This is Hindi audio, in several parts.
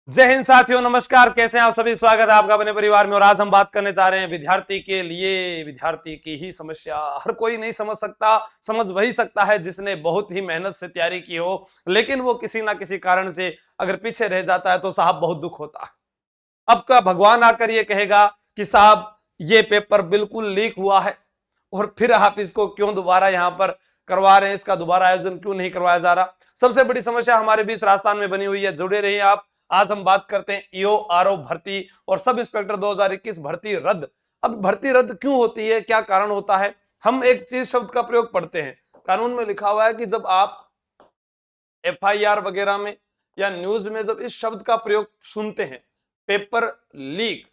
जय हिंद साथियों, नमस्कार। कैसे हैं आप सभी? स्वागत है आपका अपने परिवार में। और आज हम बात करने जा रहे हैं विद्यार्थी के लिए, विद्यार्थी की ही समस्या। हर कोई नहीं समझ सकता, समझ वही सकता है जिसने बहुत ही मेहनत से तैयारी की हो, लेकिन वो किसी ना किसी कारण से अगर पीछे रह जाता है तो साहब बहुत दुख होता है। अब का भगवान आकर ये कहेगा कि साहब ये पेपर बिल्कुल लीक हुआ है और फिर आप इसको क्यों दोबारा यहां पर करवा रहे हैं, इसका दोबारा आयोजन क्यों नहीं करवाया जा रहा। सबसे बड़ी समस्या हमारे बीच राजस्थान में बनी हुई है। जुड़े रहिए आप। आज हम बात करते हैं ईओ आरओ भर्ती और सब इंस्पेक्टर 2021 भर्ती रद्द। अब भर्ती रद्द क्यों होती है, क्या कारण होता है? हम एक चीज शब्द का प्रयोग पढ़ते हैं, कानून में लिखा हुआ है कि जब आप एफआईआर वगैरह में या न्यूज में जब इस शब्द का प्रयोग सुनते हैं, पेपर लीक,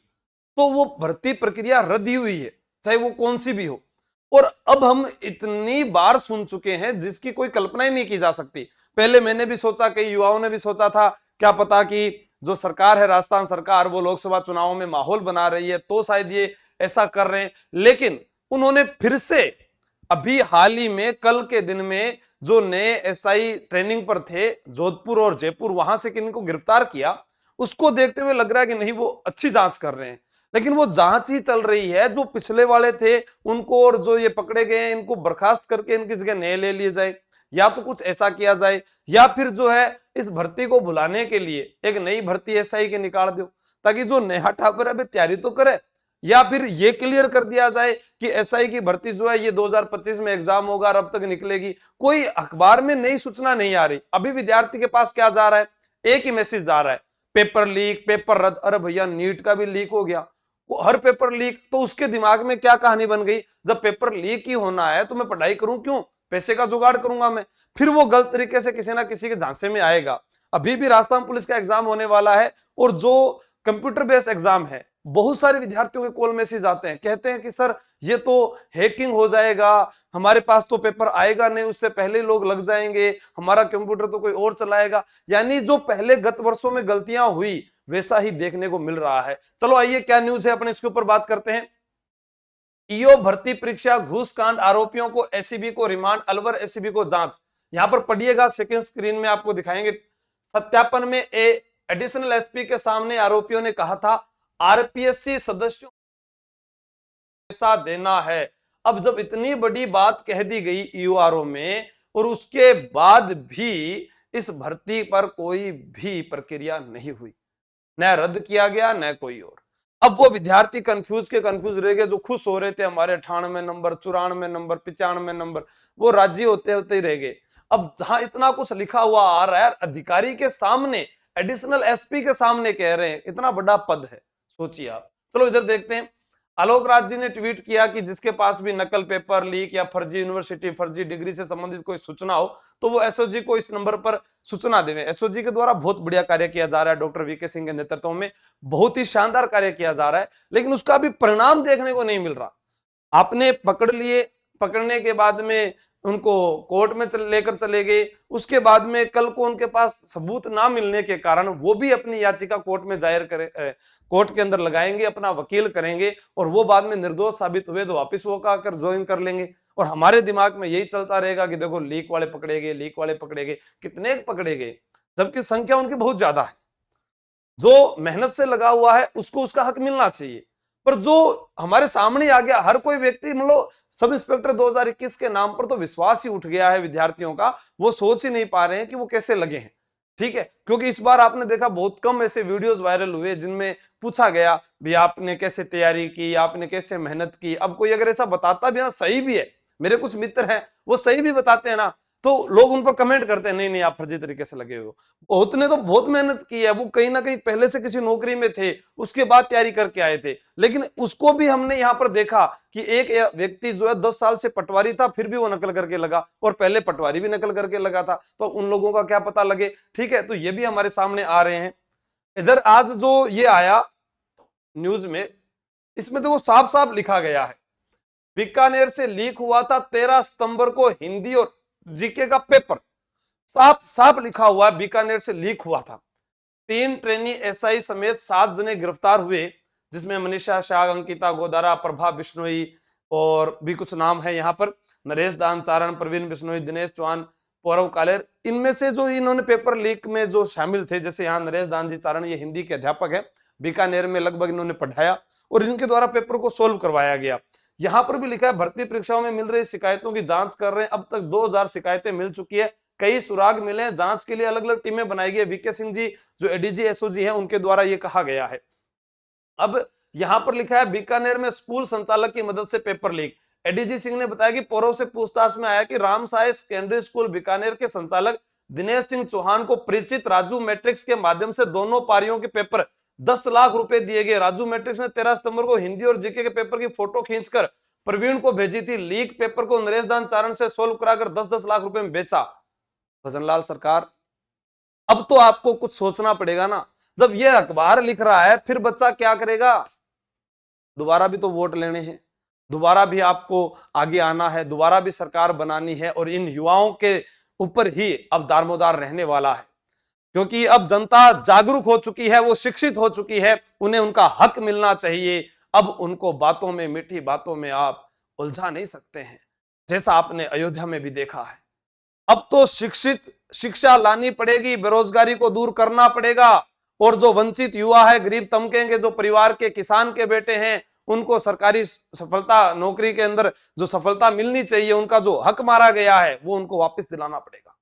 तो वो भर्ती प्रक्रिया रद्द ही हुई है, चाहे वो कौन सी भी हो। और अब हम इतनी बार सुन चुके हैं जिसकी कोई कल्पना ही नहीं की जा सकती। पहले मैंने भी सोचा, कई युवाओं ने भी सोचा था, क्या पता कि जो सरकार है, राजस्थान सरकार, वो लोकसभा चुनाव में माहौल बना रही है तो शायद ये ऐसा कर रहे हैं। लेकिन उन्होंने फिर से अभी हाल ही में, कल के दिन में, जो नए एसआई ट्रेनिंग पर थे जोधपुर और जयपुर, वहां से किनको गिरफ्तार किया, उसको देखते हुए लग रहा है कि नहीं, वो अच्छी जांच कर रहे हैं। लेकिन वो जांच ही चल रही है। जो पिछले वाले थे उनको, और जो ये पकड़े गए इनको बर्खास्त करके इनकी जगह नए ले लिए जाए, या तो कुछ ऐसा किया जाए, या फिर जो है इस भर्ती को भुलाने के लिए एक नई भर्ती एसआई की निकाल दो, ताकि जो नया ठाकुर अभी तैयारी तो करे। या फिर ये क्लियर कर दिया जाए कि एसआई की भर्ती जो है ये 2025 में एग्जाम होगा और अब तक निकलेगी। कोई अखबार में नई सूचना नहीं आ रही। अभी विद्यार्थी के पास क्या जा रहा है? एक ही मैसेज जा रहा है, पेपर लीक, पेपर रद्द। अरे भैया, नीट का भी लीक हो गया, वो हर पेपर लीक। तो उसके दिमाग में क्या कहानी बन गई, जब पेपर लीक ही होना है तो मैं पढ़ाई करूं क्यों, पैसे का जुगाड़ करूंगा मैं। फिर वो गलत तरीके से किसी ना किसी के झांसे में आएगा। अभी भी राजस्थान पुलिस का एग्जाम होने वाला है, और जो कंप्यूटर बेस्ड एग्जाम है, बहुत सारे विद्यार्थियों के कॉल मैसेज आते हैं, कहते हैं कि सर ये तो हैकिंग हो जाएगा, हमारे पास तो पेपर आएगा नहीं, उससे पहले लोग लग जाएंगे, हमारा कंप्यूटर तो कोई और चलाएगा। यानी जो पहले गत वर्षों में गलतियां हुई वैसा ही देखने को मिल रहा है। चलो आइए, क्या न्यूज है, अपने इसके ऊपर बात करते हैं। ईओ भर्ती परीक्षा घूस कांड, आरोपियों को एसीबी को रिमांड, अलवर एसीबी को जांच। यहां पर पढ़िएगा, सेकंड स्क्रीन में आपको दिखाएंगे। सत्यापन में एडिशनल एसपी के सामने आरोपियों ने कहा था आरपीएससी सदस्यों पैसा देना है। अब जब इतनी बड़ी बात कह दी गई ईओआरओ में, और उसके बाद भी इस भर्ती पर कोई भी प्रक्रिया नहीं हुई, न रद्द किया गया न कोई और। अब वो विद्यार्थी कंफ्यूज के कंफ्यूज रह गए। जो खुश हो रहे थे हमारे 98 नंबर, 94 नंबर, 95 नंबर, वो राजी होते होते ही रह गए। अब जहां इतना कुछ लिखा हुआ आ रहा है, अधिकारी के सामने, एडिशनल एसपी के सामने कह रहे हैं, इतना बड़ा पद है, सोचिए आप। चलो इधर देखते हैं। आलोक राज जी ने ट्वीट किया कि जिसके पास भी नकल पेपर लीक या फर्जी यूनिवर्सिटी, फर्जी डिग्री से संबंधित कोई सूचना हो तो वो एसओजी को इस नंबर पर सूचना देवे। एसओजी के द्वारा बहुत बढ़िया कार्य किया जा रहा है, डॉक्टर वीके सिंह के नेतृत्व में बहुत ही शानदार कार्य किया जा रहा है, लेकिन उसका अभी परिणाम देखने को नहीं मिल रहा। आपने पकड़ लिए, पकड़ने के बाद में उनको कोर्ट में लेकर चले गए, उसके बाद में कल को उनके पास सबूत ना मिलने के कारण वो भी अपनी याचिका कोर्ट में जाहिर करें, कोर्ट के अंदर लगाएंगे, अपना वकील करेंगे, और वो बाद में निर्दोष साबित हुए तो वापिस वो आकर ज्वाइन कर लेंगे। और हमारे दिमाग में यही चलता रहेगा कि देखो लीक वाले पकड़े गए, लीक वाले पकड़े गए। कितने पकड़े गए, जबकि संख्या उनकी बहुत ज्यादा है। जो मेहनत से लगा हुआ है उसको उसका हक मिलना चाहिए। पर जो हमारे सामने आ गया, हर कोई व्यक्ति, मतलब सब इंस्पेक्टर 2021 के नाम पर तो विश्वास ही उठ गया है विद्यार्थियों का। वो सोच ही नहीं पा रहे हैं कि वो कैसे लगे हैं। ठीक है, क्योंकि इस बार आपने देखा बहुत कम ऐसे वीडियोस वायरल हुए जिनमें पूछा गया भी आपने कैसे तैयारी की, आपने कैसे मेहनत की। अब कोई अगर ऐसा बताता भी है, सही भी है, मेरे कुछ मित्र हैं वो सही भी बताते हैं ना, तो लोग उन पर कमेंट करते हैं नहीं नहीं आप फर्जी तरीके से लगे हो। बहुत ने तो बहुत मेहनत की है, वो कहीं ना कहीं पहले से किसी नौकरी में थे, उसके बाद तैयारी करके आए थे। लेकिन उसको भी हमने यहाँ पर देखा कि एक व्यक्ति जो है 10 साल से पटवारी था, फिर भी वो नकल करके लगा, और पहले पटवारी भी नकल करके लगा था, तो उन लोगों का क्या पता लगे। ठीक है, तो ये भी हमारे सामने आ रहे हैं। इधर आज जो ये आया न्यूज में, इसमें तो वो साफ साफ लिखा गया है, बीकानेर से लीक हुआ था 13 सितंबर को हिंदी और जीके का पेपर। साफ साफ लिखा हुआ है बीकानेर से लीक हुआ था। 3 ट्रेनी एसआई समेत 7 जने गिरफ्तार हुए, जिसमें मनीषा शाह, अंकिता गोदारा, प्रभा बिश्नोई और भी कुछ नाम है यहाँ पर, नरेश दानचारण, प्रवीण बिश्नोई, दिनेश चौहान, पौरव कालेर, इनमें से जो इन्होंने पेपर लीक में जो शामिल थे, जैसे यहाँ नरेश दानजी चारण, ये हिंदी के अध्यापक है, बीकानेर में लगभग इन्होंने पढ़ाया और इनके द्वारा पेपर को सोल्व करवाया गया। यहाँ पर भी लिखा है भर्ती परीक्षाओं में मिल रही शिकायतों की जांच कर रहे हैं, अब तक 2000 शिकायतें मिल चुकी है, कई सुराग मिले हैं, जांच के लिए अलग अलग टीमें बनाई गई। वीके सिंह जी जो एडीजी एसओजी है, उनके द्वारा ये कहा गया है। अब यहां पर लिखा है बीकानेर में स्कूल संचालक की मदद से पेपर लीक। एडीजी सिंह ने बताया कि पौरव से पूछताछ में आया कि रामसाय सेकेंडरी स्कूल बीकानेर के संचालक दिनेश सिंह चौहान को परिचित राजू मैट्रिक्स के माध्यम से दोनों पारियों के पेपर 10 लाख रुपए दिए गए। राजू मैट्रिक्स ने 13 सितंबर को हिंदी और जीके के पेपर की फोटो खींचकर प्रवीण को भेजी थी। लीक पेपर को नरेश दान चारण से सोल्व कराकर 10-10 लाख रुपए में बेचा। भजनलाल सरकार, अब तो आपको कुछ सोचना पड़ेगा ना। जब ये अखबार लिख रहा है, फिर बच्चा क्या करेगा? दोबारा भी तो वोट लेने हैं, दोबारा भी आपको आगे आना है, दोबारा भी सरकार बनानी है और इन युवाओं के ऊपर ही अब दारोमदार रहने वाला है, क्योंकि अब जनता जागरूक हो चुकी है, वो शिक्षित हो चुकी है, उन्हें उनका हक मिलना चाहिए। अब उनको बातों में, मीठी बातों में आप उलझा नहीं सकते हैं, जैसा आपने अयोध्या में भी देखा है। अब तो शिक्षित शिक्षा लानी पड़ेगी, बेरोजगारी को दूर करना पड़ेगा और जो वंचित युवा है, गरीब तबके के, जो परिवार के किसान के बेटे हैं, उनको सरकारी सफलता, नौकरी के अंदर जो सफलता मिलनी चाहिए, उनका जो हक मारा गया है, वो उनको वापस दिलाना पड़ेगा।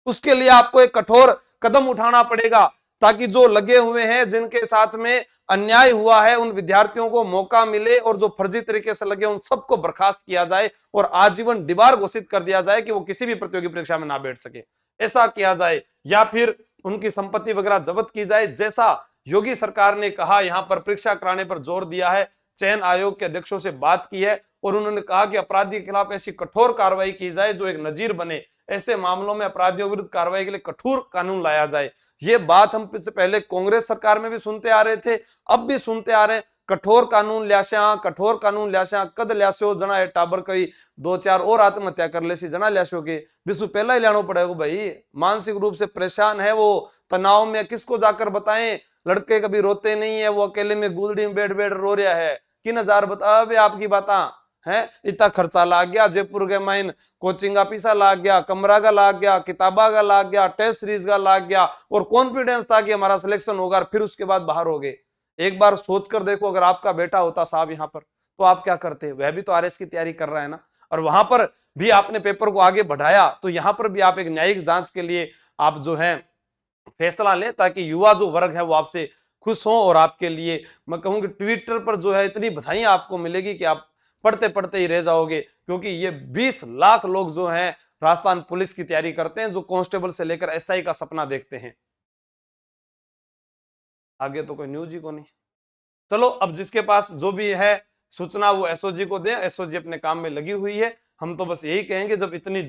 उसके लिए आपको एक कठोर कदम उठाना पड़ेगा, ताकि जो लगे हुए हैं, जिनके साथ में अन्याय हुआ है, उन विद्यार्थियों को मौका मिले और जो फर्जी तरीके से लगे उन सबको बर्खास्त किया जाए और आजीवन डिबार घोषित कर दिया जाए कि वो किसी भी प्रतियोगी परीक्षा में ना बैठ सके। ऐसा किया जाए या फिर उनकी संपत्ति वगैरह जब्त की जाए, जैसा योगी सरकार ने कहा, यहां पर परीक्षा कराने पर जोर दिया है, चयन आयोग के अध्यक्षों से बात की है और उन्होंने कहा कि अपराधी के खिलाफ ऐसी कठोर कार्रवाई की जाए जो एक नजीर बने। ऐसे मामलों में अपराधियों विरुद्ध कार्रवाई के लिए कठोर कानून लाया जाए। ये बात हम पहले कांग्रेस सरकार में भी सुनते आ रहे थे, अब भी सुनते आ रहे हैं। कठोर कानून ल्याशा कद ल्याशो जना है टाबर कई 2-4 और आत्महत्या कर ले सी जना ल्याशो के विश्व पहला ही लाना पड़ेगा भाई। मानसिक रूप से परेशान है वो, तनाव में, किसको जाकर बताएं? लड़के कभी रोते नहीं है, वो अकेले में गुलड़ी में बैठ बैठ रो रहा है। किन हजार बता वे आपकी बाता है, इतना खर्चा लाग गया, जयपुर के माइन कोचिंग का पैसा लाग गया, कमरा का लाग गया, किताबा का लाग गया, टेस्ट सीरीज का लाग गया और कॉन्फिडेंस था कि हमारा सिलेक्शन होगा, फिर उसके बाद बाहर हो गए। एक बार सोचकर देखो, अगर आपका बेटा होता साहब यहाँ पर, तो आप क्या करते? वह भी तो आरएस की तैयारी कर रहा है ना, और वहां पर भी आपने पेपर को आगे बढ़ाया, तो यहाँ पर भी आप एक न्यायिक जांच के लिए आप जो है फैसला लें, ताकि युवा जो वर्ग है वो आपसे खुश हो और आपके लिए मैं कहूंगी ट्विटर पर जो है इतनी बधाइयां आपको मिलेगी कि आप पढ़ते पढ़ते ही रह जाओगे, क्योंकि ये 20 लाख लोग जो हैं राजस्थान पुलिस की तैयारी करते हैं, जो कांस्टेबल से लेकर एसआई का सपना देखते हैं। आगे तो कोई न्यूज ही को नहीं। चलो, अब जिसके पास जो भी है सूचना वो एसओजी को दे, एसओजी अपने काम में लगी हुई है। हम तो बस यही कहेंगे, जब इतनी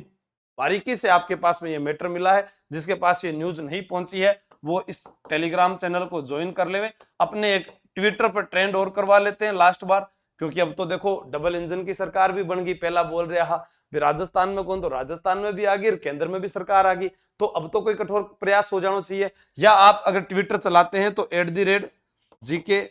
बारीकी से आपके पास में ये मैटर मिला है, जिसके पास ये न्यूज नहीं पहुंची है, वो इस टेलीग्राम चैनल को ज्वाइन कर ले, अपने एक ट्विटर पर ट्रेंड और करवा लेते हैं लास्ट बार, क्योंकि अब तो देखो डबल इंजन की सरकार भी बन गई। पहला बोल रहा फिर राजस्थान में कौन, तो राजस्थान में भी आ गई, केंद्र में भी सरकार आ गई, तो अब तो कोई कठोर प्रयास हो जाना चाहिए। या आप अगर ट्विटर चलाते हैं तो @GK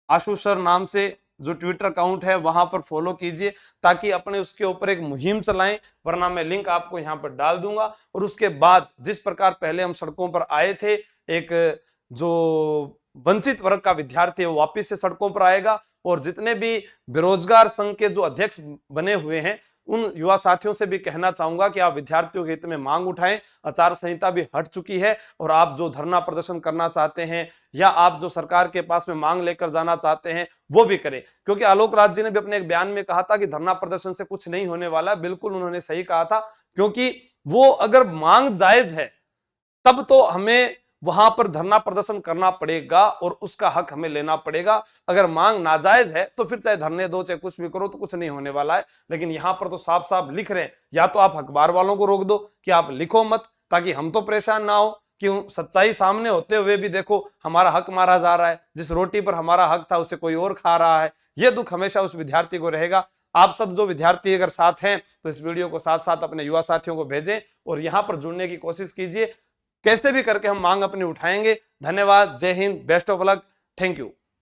आशु सर नाम से जो ट्विटर अकाउंट है वहां पर फॉलो कीजिए, ताकि अपने उसके ऊपर एक मुहिम चलाएं, वरना मैं लिंक आपको यहां पर डाल दूंगा। और उसके बाद जिस प्रकार पहले हम सड़कों पर आए थे, एक जो वंचित वर्ग का विद्यार्थी है वो वापिस से सड़कों पर आएगा, और जितने भी बेरोजगार संघ के जो अध्यक्ष बने हुए हैं उन युवा साथियों से भी कहना चाहूंगा कि आप विद्यार्थियों के हित में मांग उठाएं। आचार संहिता भी हट चुकी है, और आप जो धरना प्रदर्शन करना चाहते हैं या आप जो सरकार के पास में मांग लेकर जाना चाहते हैं वो भी करें, क्योंकि आलोक राज जी ने भी अपने एक बयान में कहा था कि धरना प्रदर्शन से कुछ नहीं होने वाला। बिल्कुल उन्होंने सही कहा था, क्योंकि वो अगर मांग जायज है तब तो हमें वहां पर धरना प्रदर्शन करना पड़ेगा और उसका हक हमें लेना पड़ेगा। अगर मांग नाजायज है तो फिर चाहे धरने दो, चाहे कुछ भी करो, तो कुछ नहीं होने वाला है। लेकिन यहां पर तो साफ साफ लिख रहे हैं, या तो आप अखबार वालों को रोक दो कि आप लिखो मत, ताकि हम तो परेशान ना हो कि सच्चाई सामने होते हुए भी देखो हमारा हक मारा जा रहा है, जिस रोटी पर हमारा हक था उसे कोई और खा रहा है। यह दुख हमेशा उस विद्यार्थी को रहेगा। आप सब जो विद्यार्थी अगर साथ हैं तो इस वीडियो को साथ साथ अपने युवा साथियों को भेजें और यहां पर जुड़ने की कोशिश कीजिए। कैसे भी करके हम मांग अपनी उठाएंगे। धन्यवाद, जय Hind, best of luck, thank you.